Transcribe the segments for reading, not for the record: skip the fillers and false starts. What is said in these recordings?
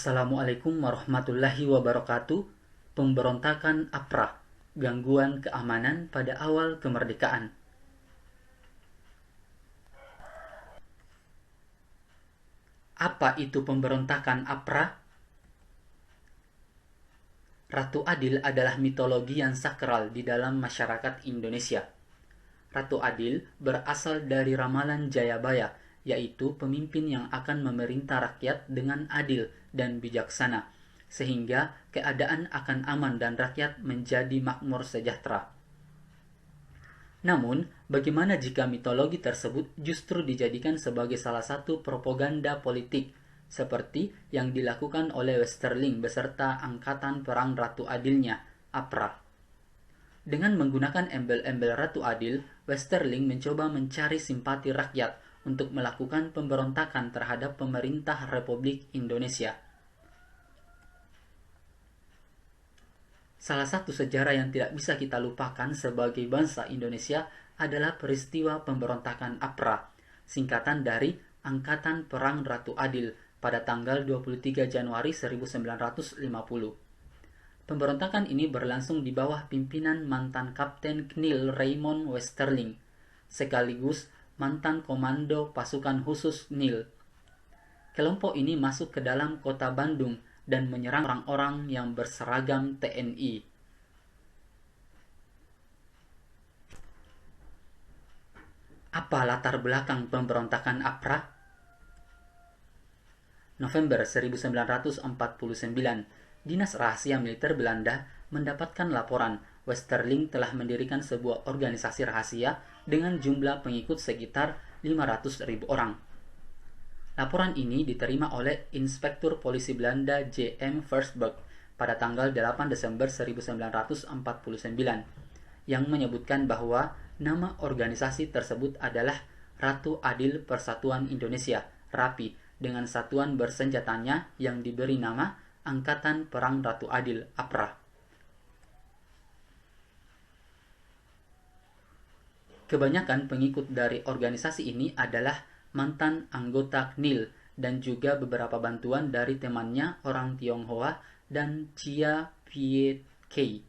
Assalamualaikum warahmatullahi wabarakatuh. Pemberontakan APRA, gangguan keamanan pada awal kemerdekaan. Apa itu pemberontakan APRA? Ratu Adil adalah mitologi yang sakral di dalam masyarakat Indonesia. Ratu Adil berasal dari ramalan Jayabaya, yaitu pemimpin yang akan memerintah rakyat dengan adil dan bijaksana, sehingga keadaan akan aman dan rakyat menjadi makmur sejahtera. Namun, bagaimana jika mitologi tersebut justru dijadikan sebagai salah satu propaganda politik, seperti yang dilakukan oleh Westerling beserta Angkatan Perang Ratu Adilnya, APRA? Dengan menggunakan embel-embel Ratu Adil, Westerling mencoba mencari simpati rakyat untuk melakukan pemberontakan terhadap pemerintah Republik Indonesia. Salah satu sejarah yang tidak bisa kita lupakan sebagai bangsa Indonesia adalah peristiwa pemberontakan APRA, singkatan dari Angkatan Perang Ratu Adil pada tanggal 23 Januari 1950. Pemberontakan ini berlangsung di bawah pimpinan mantan Kapten Knil Raymond Westerling, sekaligus mantan komando pasukan khusus Knil. Kelompok ini masuk ke dalam kota Bandung dan menyerang orang-orang yang berseragam TNI. Apa latar belakang pemberontakan APRA? November 1949, Dinas Rahasia Militer Belanda mendapatkan laporan Westerling telah mendirikan sebuah organisasi rahasia dengan jumlah pengikut sekitar 500.000 orang. Laporan ini diterima oleh Inspektur Polisi Belanda J.M. Versberg pada tanggal 8 Desember 1949 yang menyebutkan bahwa nama organisasi tersebut adalah Ratu Adil Persatuan Indonesia, RAPI, dengan satuan bersenjatanya yang diberi nama Angkatan Perang Ratu Adil, APRA. Kebanyakan pengikut dari organisasi ini adalah mantan anggota KNIL dan juga beberapa bantuan dari temannya orang Tionghoa dan Chia Viet Cai.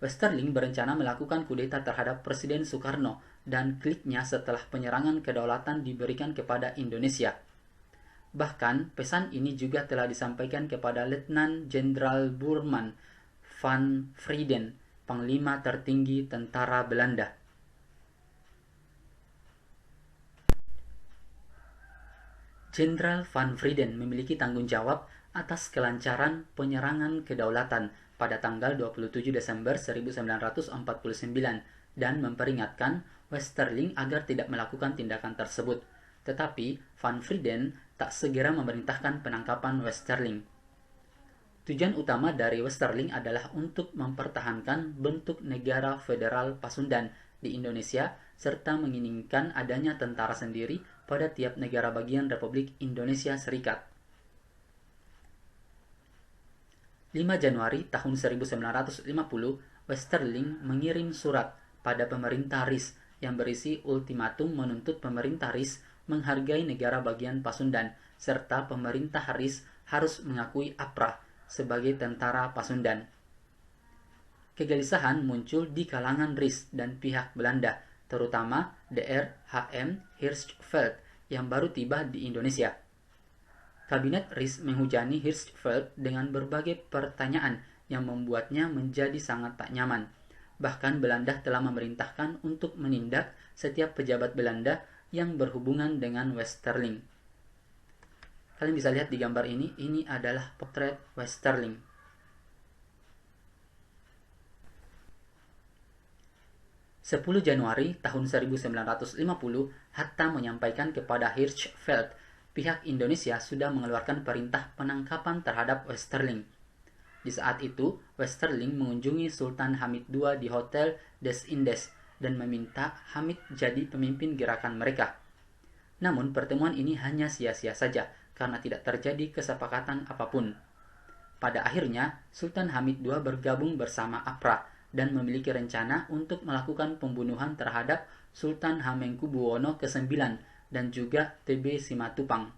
Westerling berencana melakukan kudeta terhadap Presiden Soekarno dan kliknya setelah penyerangan kedaulatan diberikan kepada Indonesia. Bahkan, pesan ini juga telah disampaikan kepada Letnan Jenderal Bormann van Frieden, Panglima tertinggi tentara Belanda. Jenderal van Frieden memiliki tanggung jawab atas kelancaran penyerangan kedaulatan pada tanggal 27 Desember 1949 dan memperingatkan Westerling agar tidak melakukan tindakan tersebut. Tetapi van Frieden tak segera memerintahkan penangkapan Westerling. Tujuan utama dari Westerling adalah untuk mempertahankan bentuk negara federal Pasundan di Indonesia serta menginginkan adanya tentara sendiri pada tiap negara bagian Republik Indonesia Serikat. 5 Januari tahun 1950, Westerling mengirim surat pada pemerintah RIS yang berisi ultimatum menuntut pemerintah RIS menghargai negara bagian Pasundan serta pemerintah RIS harus mengakui APRA sebagai tentara Pasundan. Kegelisahan muncul di kalangan RIS dan pihak Belanda, terutama Dr. H.M. Hirschfeld yang baru tiba di Indonesia. Kabinet RIS menghujani Hirschfeld dengan berbagai pertanyaan yang membuatnya menjadi sangat tak nyaman. Bahkan Belanda telah memerintahkan untuk menindak setiap pejabat Belanda yang berhubungan dengan Westerling. Kalian bisa lihat di gambar ini adalah potret Westerling. (10 Januari tahun 1950, Hatta menyampaikan kepada Hirschfeld pihak Indonesia sudah mengeluarkan perintah penangkapan terhadap Westerling. Di saat itu, Westerling mengunjungi Sultan Hamid II di Hotel Des Indes dan meminta Hamid jadi pemimpin gerakan mereka. Namun pertemuan ini hanya sia-sia saja karena tidak terjadi kesepakatan apapun. Pada akhirnya, Sultan Hamid II bergabung bersama APRA dan memiliki rencana untuk melakukan pembunuhan terhadap Sultan Hamengkubuwono ke-9 dan juga TB Simatupang.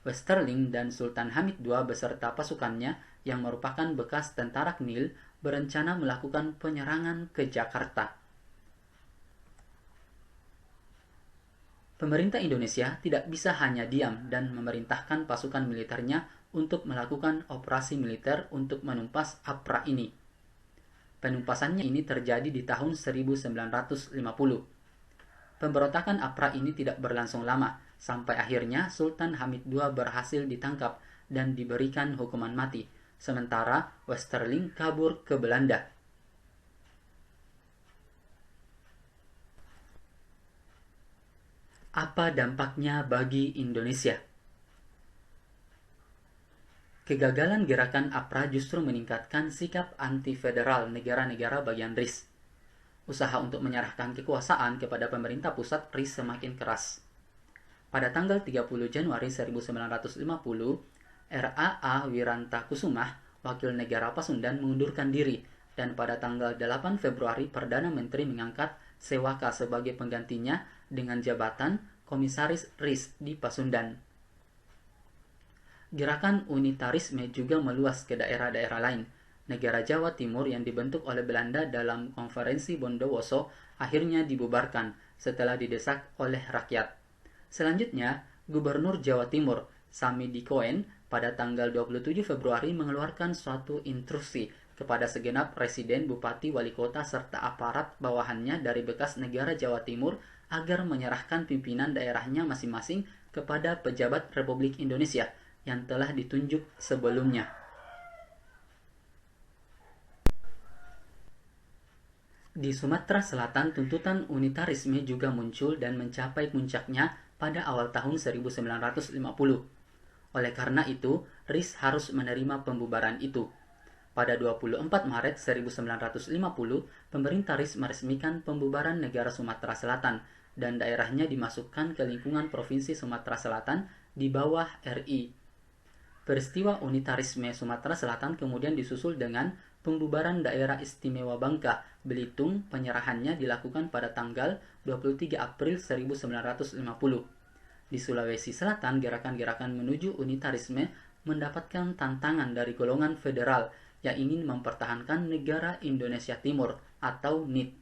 Westerling dan Sultan Hamid II beserta pasukannya yang merupakan bekas tentara Knil berencana melakukan penyerangan ke Jakarta. Pemerintah Indonesia tidak bisa hanya diam dan memerintahkan pasukan militernya untuk melakukan operasi militer untuk menumpas APRA ini. Penumpasannya ini terjadi di tahun 1950. Pemberontakan APRA ini tidak berlangsung lama, sampai akhirnya Sultan Hamid II berhasil ditangkap dan diberikan hukuman mati, sementara Westerling kabur ke Belanda. Apa dampaknya bagi Indonesia? Kegagalan gerakan APRA justru meningkatkan sikap anti-federal negara-negara bagian RIS. Usaha untuk menyerahkan kekuasaan kepada pemerintah pusat RIS semakin keras. Pada tanggal 30 Januari 1950, RAA Wirantakusumah, wakil negara Pasundan, mengundurkan diri, dan pada tanggal 8 Februari Perdana Menteri mengangkat Sewaka sebagai penggantinya dengan jabatan Komisaris RIS di Pasundan. Gerakan unitarisme juga meluas ke daerah-daerah lain. Negara Jawa Timur yang dibentuk oleh Belanda dalam konferensi Bondowoso akhirnya dibubarkan setelah didesak oleh rakyat. Selanjutnya, Gubernur Jawa Timur, Samidi Koen, pada tanggal 27 Februari mengeluarkan suatu instruksi kepada segenap residen, bupati, wali kota, serta aparat bawahannya dari bekas negara Jawa Timur agar menyerahkan pimpinan daerahnya masing-masing kepada pejabat Republik Indonesia yang telah ditunjuk sebelumnya. Di Sumatera Selatan, tuntutan unitarisme juga muncul dan mencapai puncaknya pada awal tahun 1950. Oleh karena itu, RIS harus menerima pembubaran itu. Pada 24 Maret 1950, pemerintah RIS meresmikan pembubaran negara Sumatera Selatan dan daerahnya dimasukkan ke lingkungan Provinsi Sumatera Selatan di bawah RI. Peristiwa unitarisme Sumatera Selatan kemudian disusul dengan pembubaran daerah istimewa Bangka, Belitung. Penyerahannya dilakukan pada tanggal 23 April 1950. Di Sulawesi Selatan, gerakan-gerakan menuju unitarisme mendapatkan tantangan dari golongan federal yang ingin mempertahankan negara Indonesia Timur atau NIT.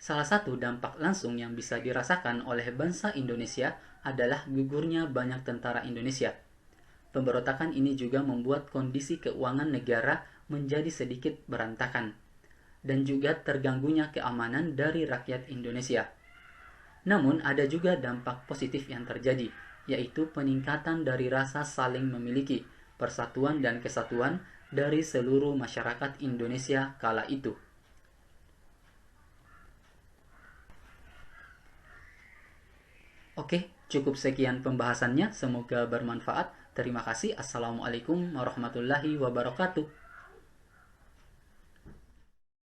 Salah satu dampak langsung yang bisa dirasakan oleh bangsa Indonesia adalah gugurnya banyak tentara Indonesia. Pemberontakan ini juga membuat kondisi keuangan negara menjadi sedikit berantakan, dan juga terganggunya keamanan dari rakyat Indonesia. Namun ada juga dampak positif yang terjadi, yaitu peningkatan dari rasa saling memiliki, persatuan dan kesatuan dari seluruh masyarakat Indonesia kala itu. Oke, cukup sekian pembahasannya. Semoga bermanfaat. Terima kasih. Assalamualaikum warahmatullahi wabarakatuh.